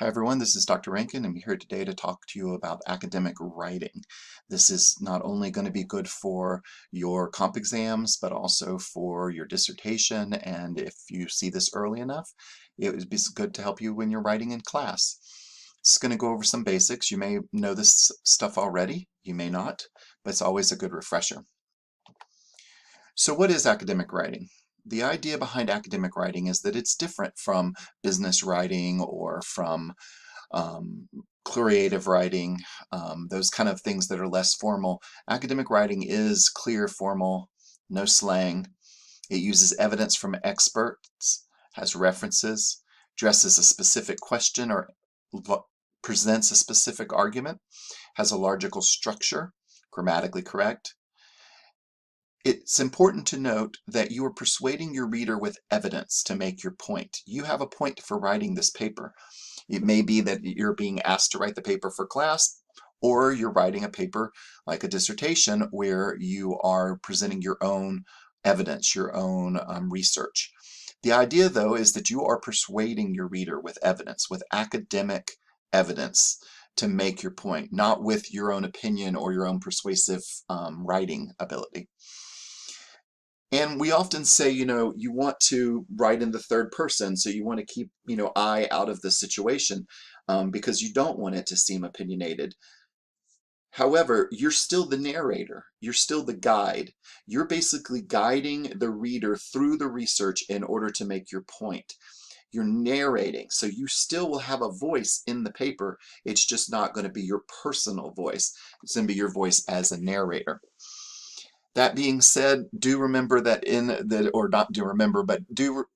Hi everyone, this is Dr. Rankin. I'm here today to talk to you about academic writing. This is not only going to be good for your comp exams, but also for your dissertation, and if you see this early enough, it would be good to help you when you're writing in class. It's going to go over some basics. You may know this stuff already, you may not, but it's always a good refresher. So what is academic writing? The idea behind academic writing is that it's different from business writing or from um, creative writing, those kind of things that are less formal. Academic writing is clear, formal, no slang. It uses evidence from experts, has references, addresses a specific question or presents a specific argument, has a logical structure, grammatically correct. It's important to note that you are persuading your reader with evidence to make your point. You have a point for writing this paper. It may be that you're being asked to write the paper for class, or you're writing a paper like a dissertation where you are presenting your own evidence, your own research. The idea, though, is that you are persuading your reader with evidence, with academic evidence to make your point, not with your own opinion or your own persuasive writing ability. And we often say, you want to write in the third person, so you want to keep, I out of the situation because you don't want it to seem opinionated. However, you're still the narrator. You're still the guide. You're basically guiding the reader through the research in order to make your point. You're narrating, so you still will have a voice in the paper. It's just not going to be your personal voice. It's going to be your voice as a narrator. That being said, do remember that or not do remember, but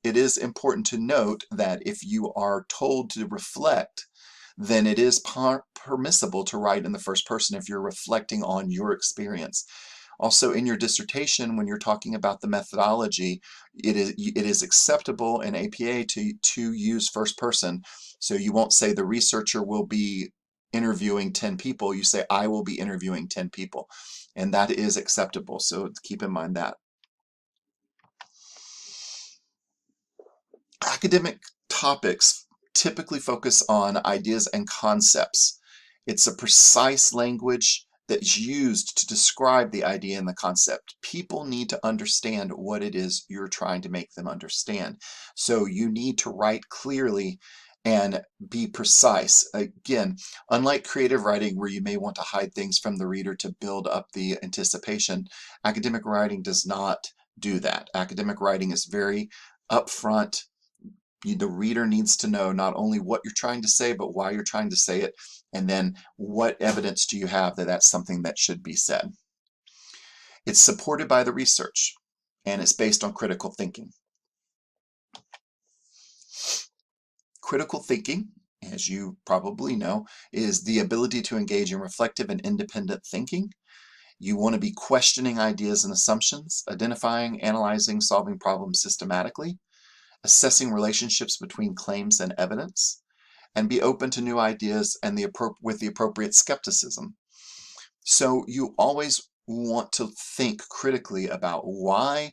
it is important to note that if you are told to reflect, then it is permissible to write in the first person if you're reflecting on your experience. Also, in your dissertation, when you're talking about the methodology, it is acceptable in APA to use first person. So you won't say the researcher will be interviewing 10 people. You say, I will be interviewing 10 people. And that is acceptable. So keep in mind that. Academic topics typically focus on ideas and concepts. It's a precise language that's used to describe the idea and the concept. People need to understand what it is you're trying to make them understand. So you need to write clearly and be precise. Again, unlike creative writing where you may want to hide things from the reader to build up the anticipation, academic writing does not do that. Academic writing is very upfront. The reader needs to know not only what you're trying to say, but why you're trying to say it, and then what evidence do you have that that's something that should be said. It's supported by the research, and it's based on critical thinking. Critical thinking, as you probably know, is the ability to engage in reflective and independent thinking. You want to be questioning ideas and assumptions, identifying, analyzing, solving problems systematically, assessing relationships between claims and evidence, and be open to new ideas and with the appropriate skepticism. So you always want to think critically about why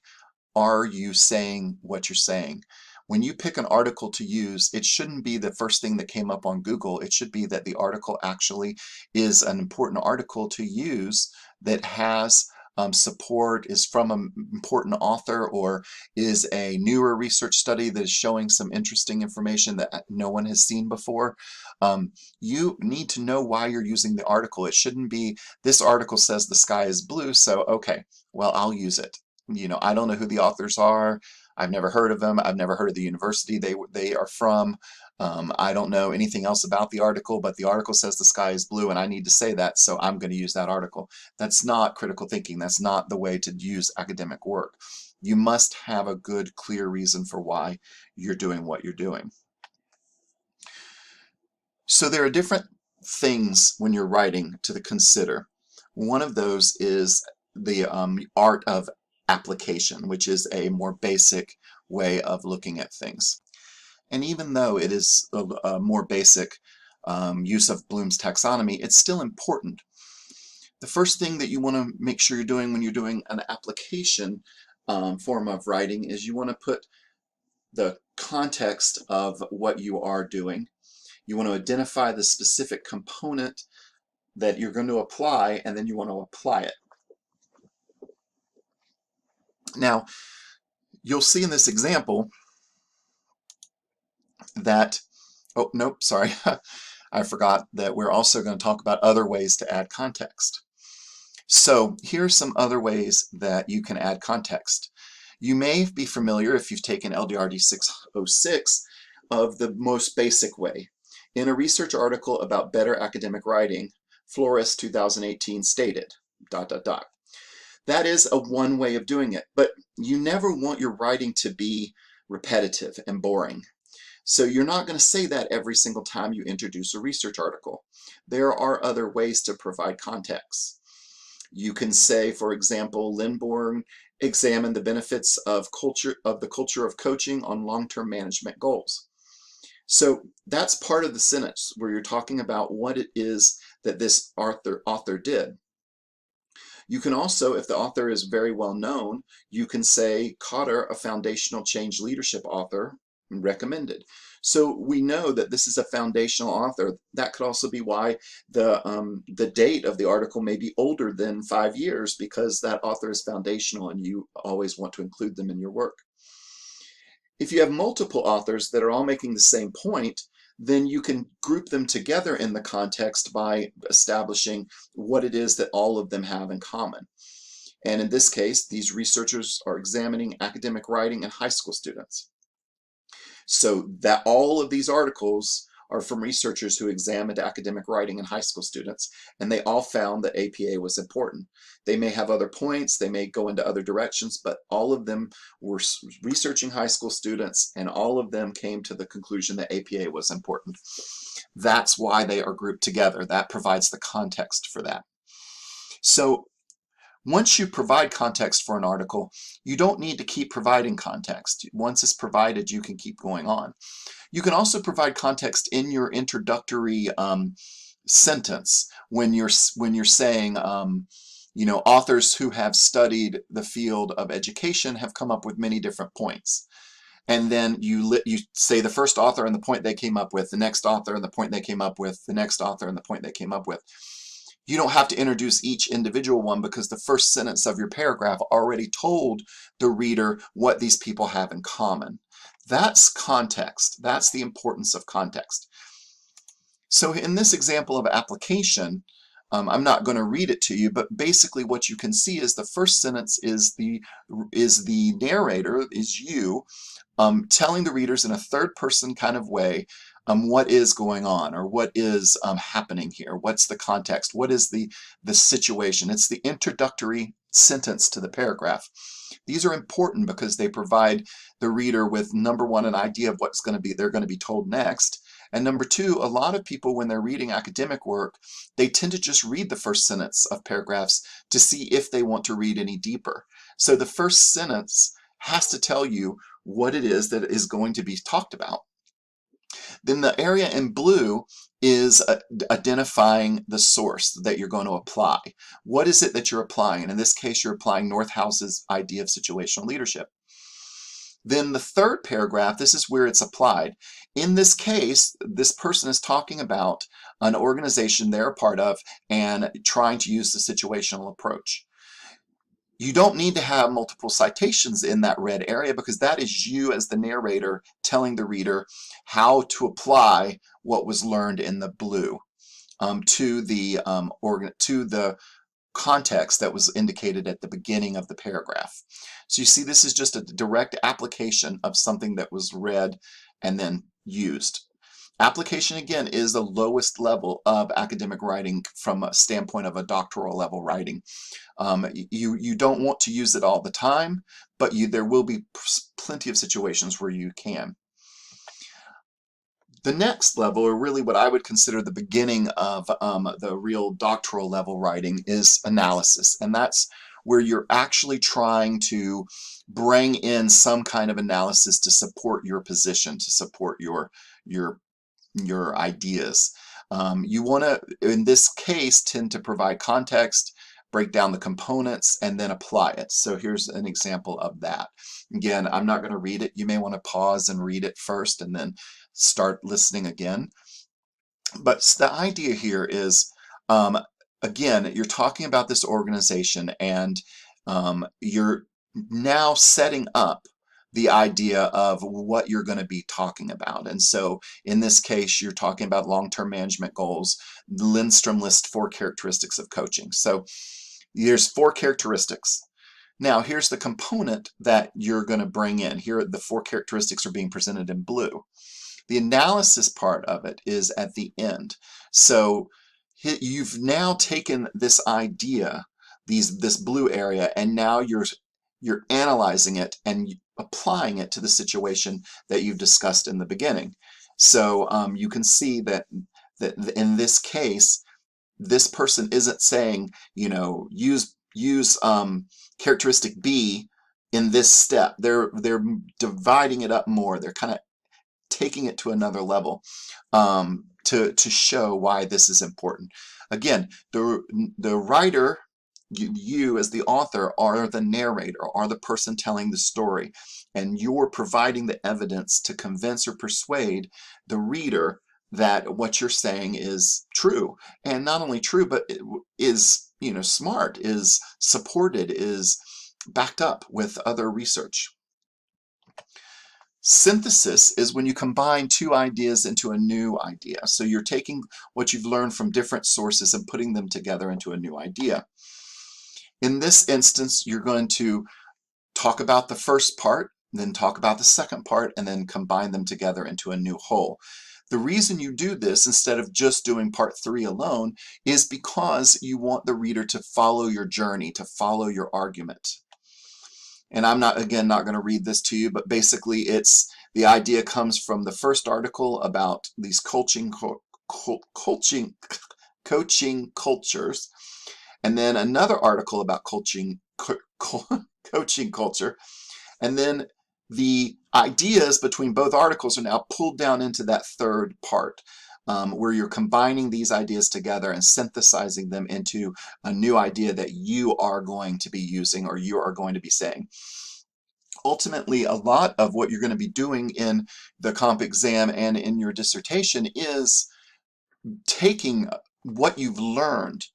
are you saying what you're saying. When you pick an article to use, it shouldn't be the first thing that came up on Google. It should be that the article actually is an important article to use that has support, is from an important author, or is a newer research study that is showing some interesting information that no one has seen before. You need to know why you're using the article. It shouldn't be, this article says the sky is blue, so okay, well, I'll use it. I don't know who the authors are. I've never heard of them. I've never heard of the university they are from. I don't know anything else about the article, but the article says the sky is blue and I need to say that, so I'm going to use that article. That's not critical thinking. That's not the way to use academic work. You must have a good, clear reason for why you're doing what you're doing. So there are different things when you're writing to consider. One of those is the art of application, which is a more basic way of looking at things. And even though it is a more basic use of Bloom's taxonomy, it's still important. The first thing that you want to make sure you're doing when you're doing an application form of writing is you want to put the context of what you are doing. You want to identify the specific component that you're going to apply, and then you want to apply it. Now, you'll see in this example that, oh, nope, sorry, I forgot that we're also going to talk about other ways to add context. So here's some other ways that you can add context. You may be familiar, if you've taken LDRD 606, of the most basic way. In a research article about better academic writing, Flores 2018 stated, ... That is a one way of doing it, but you never want your writing to be repetitive and boring. So you're not going to say that every single time you introduce a research article. There are other ways to provide context. You can say, for example, Lindborg examined the benefits of the culture of coaching on long-term management goals. So that's part of the sentence where you're talking about what it is that this author did. You can also, if the author is very well known, you can say Cotter, a foundational change leadership author, recommended. So we know that this is a foundational author. That could also be why the date of the article may be older than 5 years, because that author is foundational and you always want to include them in your work. If you have multiple authors that are all making the same point, then you can group them together in the context by establishing what it is that all of them have in common. And in this case, these researchers are examining academic writing in high school students. So that all of these articles are from researchers who examined academic writing in high school students, and they all found that APA was important. They may have other points, they may go into other directions, but all of them were researching high school students, and all of them came to the conclusion that APA was important. That's why they are grouped together. That provides the context for that. So once you provide context for an article, you don't need to keep providing context. Once it's provided, you can keep going on. You can also provide context in your introductory sentence when you're saying, you know, authors who have studied the field of education have come up with many different points. And then you say the first author and the point they came up with, the next author and the point they came up with, the next author and the point they came up with. You don't have to introduce each individual one, because the first sentence of your paragraph already told the reader what these people have in common. That's context. That's the importance of context. So in this example of application, I'm not going to read it to you, but basically what you can see is the first sentence is the narrator, is you, telling the readers in a third person kind of way what is going on, or what is happening here, what's the context, what is the situation. It's the introductory sentence to the paragraph. These are important because they provide the reader with, number one, an idea of what's going to be they're going to be told next, and number two, a lot of people, when they're reading academic work, they tend to just read the first sentence of paragraphs to see if they want to read any deeper. So the first sentence has to tell you what it is that is going to be talked about. Then the area in blue is identifying the source that you're going to apply. What is it that you're applying? In this case, you're applying Northhouse's idea of situational leadership. Then the third paragraph, this is where it's applied. In this case, this person is talking about an organization they're a part of and trying to use the situational approach. You don't need to have multiple citations in that red area, because that is you as the narrator telling the reader how to apply what was learned in the blue to the context that was indicated at the beginning of the paragraph. So you see, this is just a direct application of something that was read and then used. Application, again, is the lowest level of academic writing from a standpoint of a doctoral level writing. You don't want to use it all the time, but there will be plenty of situations where you can. The next level, or really what I would consider the beginning of the real doctoral level writing, is analysis. And that's where you're actually trying to bring in some kind of analysis to support your position, to support your ideas. You want to, in this case, tend to provide context, break down the components, and then apply it. So here's an example of that. Again, I'm not going to read it. You may want to pause and read it first and then start listening again. But the idea here is, um, again, you're talking about this organization, and you're now setting up the idea of what you're going to be talking about. And so in this case, you're talking about long-term management goals. Lindstrom lists 4 characteristics of coaching. So there's 4 characteristics. Now, here's the component that you're going to bring in. Here, the 4 characteristics are being presented in blue. The analysis part of it is at the end. So you've now taken this idea, this blue area, and now you're analyzing it and applying it to the situation that you've discussed in the beginning. So you can see that in this case, this person isn't saying, you know, use characteristic B in this step. They're dividing it up more. They're kind of taking it to another level to show why this is important. Again, the writer, you as the author, are the narrator, are the person telling the story, and you're providing the evidence to convince or persuade the reader that what you're saying is true, and not only true, but is, you know, smart, is supported, is backed up with other research. Synthesis is when you combine 2 ideas into a new idea. So you're taking what you've learned from different sources and putting them together into a new idea. In this instance, you're going to talk about the first part, then talk about the second part, and then combine them together into a new whole. The reason you do this instead of just doing part 3 alone is because you want the reader to follow your journey, to follow your argument. And I'm not going to read this to you, but basically the idea comes from the first article about these coaching cultures, and then another article about coaching culture, and then the ideas between both articles are now pulled down into that third part, where you're combining these ideas together and synthesizing them into a new idea that you are going to be using or you are going to be saying. Ultimately, a lot of what you're going to be doing in the comp exam and in your dissertation is taking what you've learned,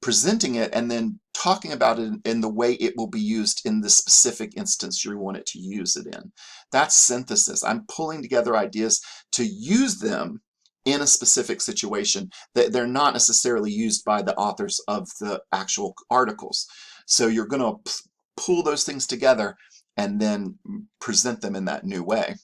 presenting it, and then talking about it in the way it will be used in the specific instance you want it to use it in. That's synthesis. I'm pulling together ideas to use them in a specific situation that they're not necessarily used by the authors of the actual articles. So you're going to pull those things together and then present them in that new way.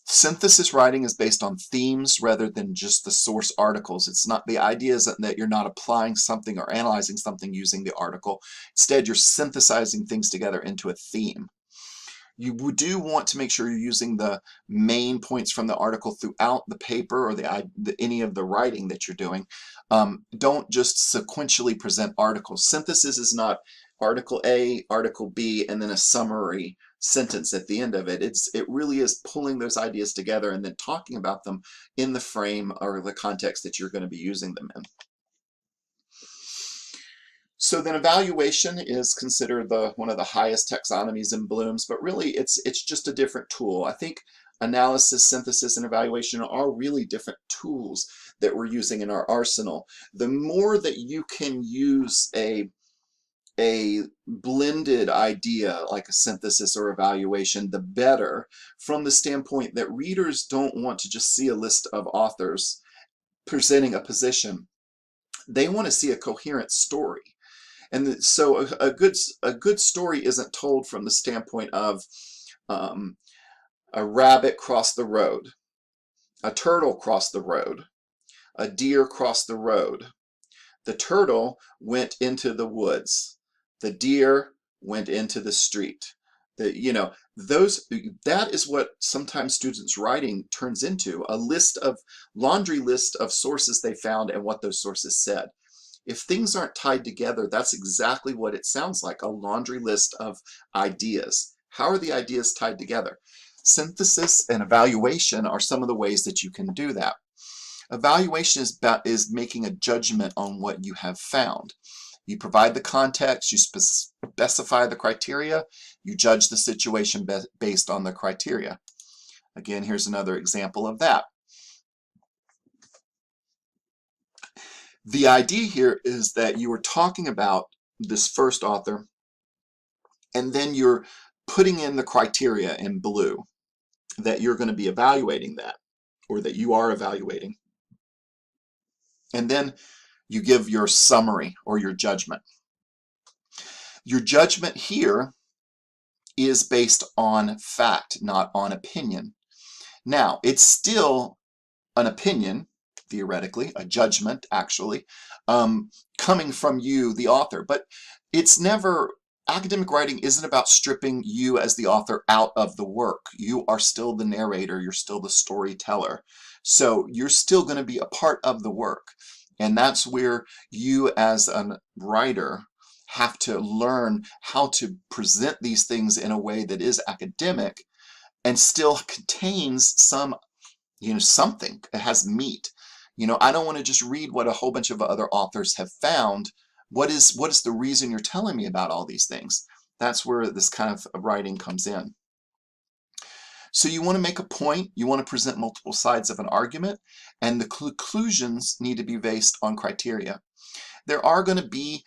Synthesis writing is based on themes rather than just the source articles. It's not, the idea is that you're not applying something or analyzing something using the article. Instead, you're synthesizing things together into a theme. You do want to make sure you're using the main points from the article throughout the paper or any of the writing that you're doing. Don't just sequentially present articles. Synthesis is not article A, article B, and then a summary sentence at the end of it. It really is pulling those ideas together and then talking about them in the frame or the context that you're going to be using them in. So then evaluation is considered one of the highest taxonomies in Bloom's, but really it's just a different tool. I think analysis, synthesis, and evaluation are really different tools that we're using in our arsenal. The more that you can use a blended idea like a synthesis or evaluation, the better, from the standpoint that readers don't want to just see a list of authors presenting a position. They want to see a coherent story. And so a good story isn't told from the standpoint of a rabbit crossed the road, a turtle crossed the road, a deer crossed the road, the turtle went into the woods, the deer went into the street. That is what sometimes students writing turns into, a laundry list of sources they found and what those sources said. If things aren't tied together, that's exactly what it sounds like, a laundry list of ideas. How are the ideas tied together? Synthesis and evaluation are some of the ways that you can do that. Evaluation is making a judgment on what you have found. You provide the context, you specify the criteria, you judge the situation based on the criteria. Again, here's another example of that. The idea here is that you are talking about this first author, and then you're putting in the criteria in blue that you're going to be evaluating that, or that you are evaluating. And then you give your summary or your judgment. Your judgment here is based on fact, not on opinion. Now, it's still an opinion, theoretically, a judgment, actually, coming from you, the author. But it's never, academic writing isn't about stripping you as the author out of the work. You are still the narrator, you're still the storyteller. So you're still going to be a part of the work. And that's where you as a writer have to learn how to present these things in a way that is academic and still contains some, something. It has meat. I don't want to just read what a whole bunch of other authors have found. What is the reason you're telling me about all these things? That's where this kind of writing comes in. So you want to make a point, you want to present multiple sides of an argument, and the conclusions need to be based on criteria. There are going to be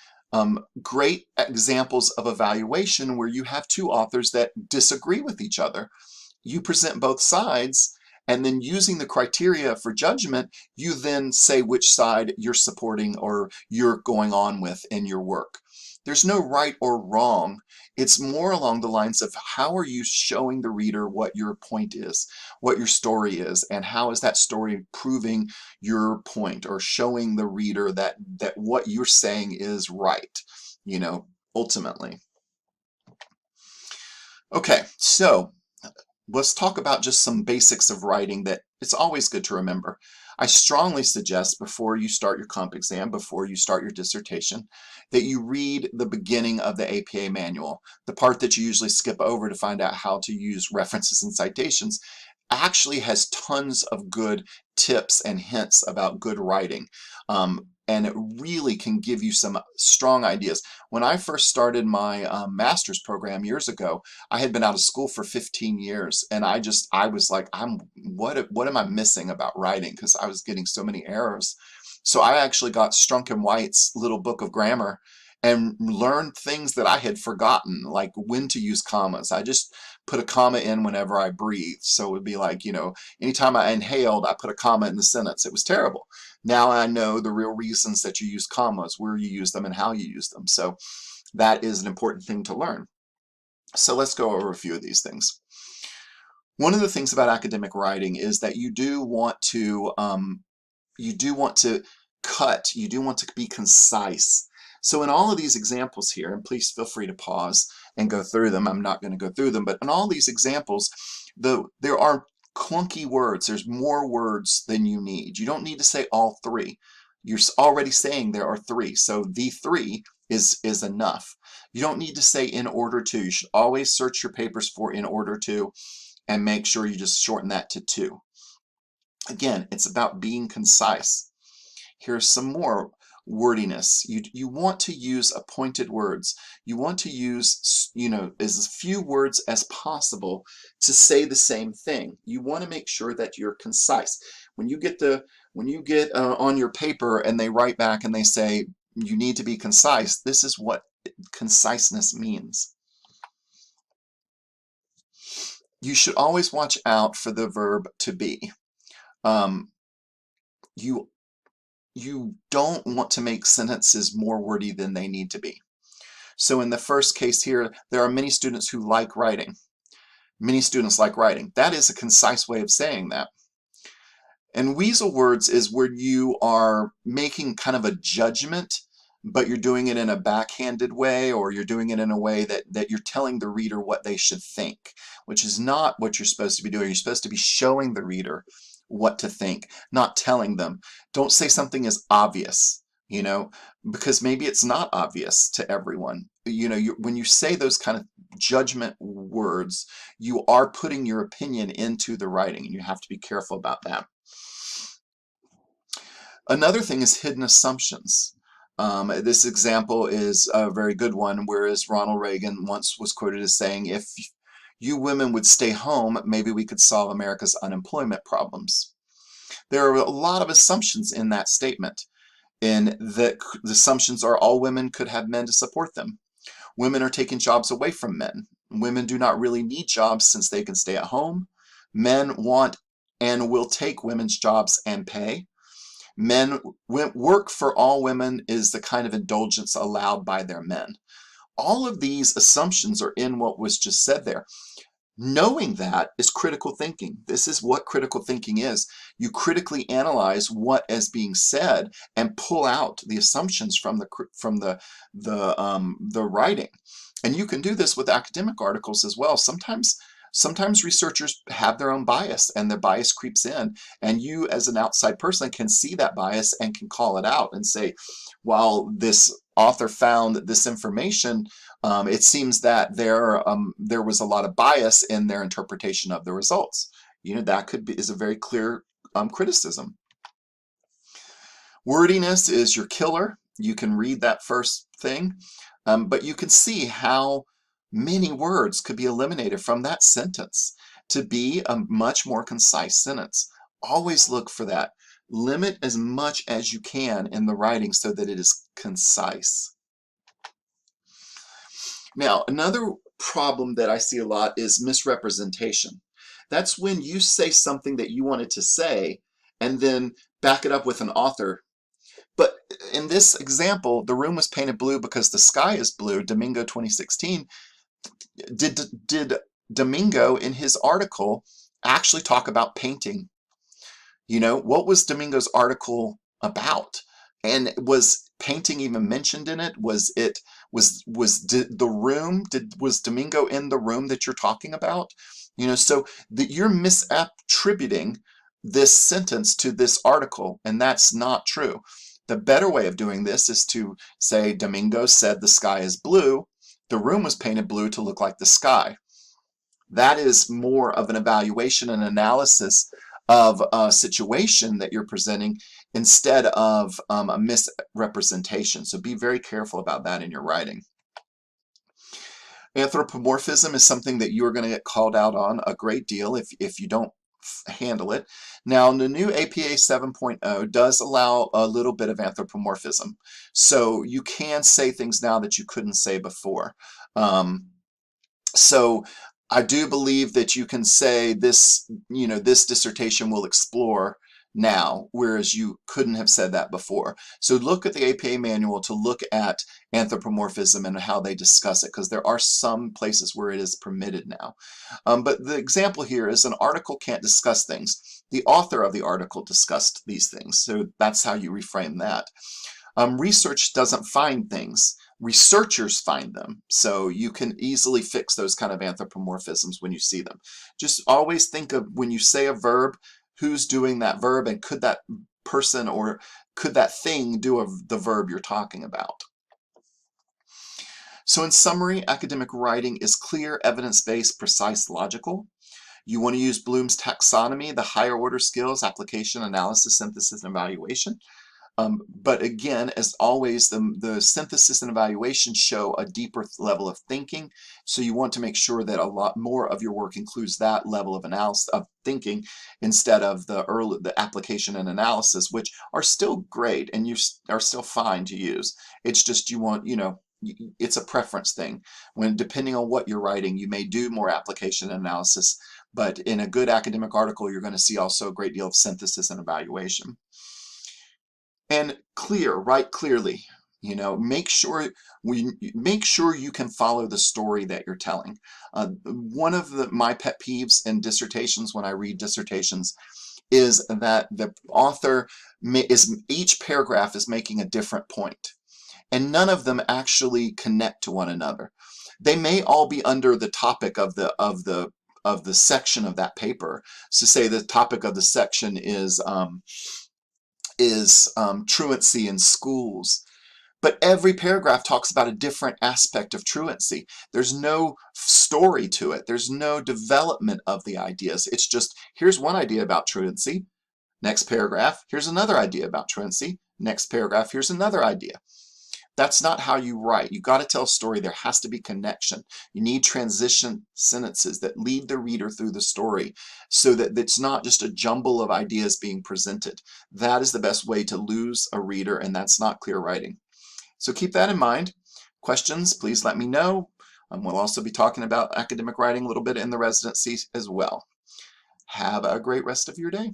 great examples of evaluation where you have two authors that disagree with each other. You present both sides, and then using the criteria for judgment, you then say which side you're supporting or you're going on with in your work. There's no right or wrong. It's more along the lines of how are you showing the reader what your point is, what your story is, and how is that story proving your point or showing the reader that what you're saying is right, ultimately. Okay, so let's talk about just some basics of writing that it's always good to remember. I strongly suggest before you start your comp exam, before you start your dissertation, that you read the beginning of the APA manual. The part that you usually skip over to find out how to use references and citations actually has tons of good tips and hints about good writing. And it really can give you some strong ideas. When I first started my master's program years ago, I had been out of school for 15 years, and I was like, what am I missing about writing? Because I was getting so many errors. So I actually got Strunk and White's little book of grammar and learned things that I had forgotten, like when to use commas. I just put a comma in whenever I breathed. So it would be like, anytime I inhaled, I put a comma in the sentence. It was terrible. Now I know the real reasons that you use commas, where you use them, and how you use them. So that is an important thing to learn. So let's go over a few of these things. One of the things about academic writing is that you do want to cut, you do want to be concise. So in all of these examples here, and please feel free to pause and go through them. I'm not going to go through them, but in all these examples, there are clunky words. There's more words than you need. You don't need to say all three. You're already saying there are three, so the three is enough. You don't need to say in order to. You should always search your papers for in order to and make sure you just shorten that to 2. Again, it's about being concise. Here's some more wordiness. You want to use appointed words. You want to use, as few words as possible to say the same thing. You want to make sure that you're concise. When you get on your paper and they write back and they say you need to be concise, this is what conciseness means. You should always watch out for the verb to be. You don't want to make sentences more wordy than they need to be. So in the first case here, there are many students who like writing. Many students like writing. That is a concise way of saying that. And weasel words is where you are making kind of a judgment, but you're doing it in a backhanded way, or you're doing it in a way that you're telling the reader what they should think, which is not what you're supposed to be doing. You're supposed to be showing the reader what to think, not telling them. Don't say something as obvious, because maybe it's not obvious to everyone. When you say those kind of judgment words, you are putting your opinion into the writing, and you have to be careful about that. Another thing is hidden assumptions. This example is a very good one, whereas Ronald Reagan once was quoted as saying, if you women would stay home, maybe we could solve America's unemployment problems. There are a lot of assumptions in that statement. And the assumptions are all women could have men to support them. Women are taking jobs away from men. Women do not really need jobs since they can stay at home. Men want and will take women's jobs and pay. Men work for all women is the kind of indulgence allowed by their men. All of these assumptions are in what was just said there. Knowing that is critical thinking. This is what critical thinking is. You critically analyze what is being said and pull out the assumptions from the writing. And you can do this with academic articles as well. Sometimes researchers have their own bias and their bias creeps in, and you as an outside person can see that bias and can call it out and say, while this author found this information, it seems that there was a lot of bias in their interpretation of the results. That is a very clear criticism. Wordiness is your killer. You can read that first thing, but you can see how many words could be eliminated from that sentence to be a much more concise sentence. Always look for that. Limit as much as you can in the writing so that it is concise. Now, another problem that I see a lot is misrepresentation. That's when you say something that you wanted to say and then back it up with an author. But in this example, the room was painted blue because the sky is blue, Domingo 2016. Did Domingo in his article actually talk about painting? What was Domingo's article about? And was painting even mentioned in it? Was Domingo in the room that you're talking about? So that you're misattributing this sentence to this article, and that's not true. The better way of doing this is to say Domingo said the sky is blue. The room was painted blue to look like the sky. That is more of an evaluation and analysis of a situation that you're presenting instead of a misrepresentation. So be very careful about that in your writing. Anthropomorphism is something that you're going to get called out on a great deal if you don't handle it. Now, the new APA 7.0 does allow a little bit of anthropomorphism. So you can say things now that you couldn't say before. So I do believe that you can say this, this dissertation will explore now, whereas you couldn't have said that before. So look at the APA manual to look at anthropomorphism and how they discuss it, because there are some places where it is permitted now. But the example here is an article can't discuss things. The author of the article discussed these things, so that's how you reframe that. Research doesn't find things. Researchers find them, so you can easily fix those kind of anthropomorphisms when you see them. Just always think of when you say a verb, who's doing that verb, and could that person or could that thing do the verb you're talking about. So in summary, academic writing is clear, evidence-based, precise, logical. You want to use Bloom's taxonomy, the higher order skills, application, analysis, synthesis, and evaluation. But again, as always, the synthesis and evaluation show a deeper level of thinking. So you want to make sure that a lot more of your work includes that level of analysis of thinking instead of the application and analysis, which are still great and you are still fine to use. It's just you want, it's a preference thing. When depending on what you're writing, you may do more application and analysis, but in a good academic article, you're going to see also a great deal of synthesis and evaluation. And write clearly. Make sure you can follow the story that you're telling. One of my pet peeves in dissertations when I read dissertations is that the author each paragraph is making a different point, and none of them actually connect to one another. They may all be under the topic of the section of that paper. So say the topic of the section is truancy in schools. But every paragraph talks about a different aspect of truancy. There's no story to it. There's no development of the ideas. It's just, here's one idea about truancy. Next paragraph, here's another idea about truancy. Next paragraph, here's another idea. That's not how you write. You got to tell a story. There has to be connection. You need transition sentences that lead the reader through the story so that it's not just a jumble of ideas being presented. That is the best way to lose a reader, and that's not clear writing. So keep that in mind. Questions, please let me know. We'll also be talking about academic writing a little bit in the residency as well. Have a great rest of your day.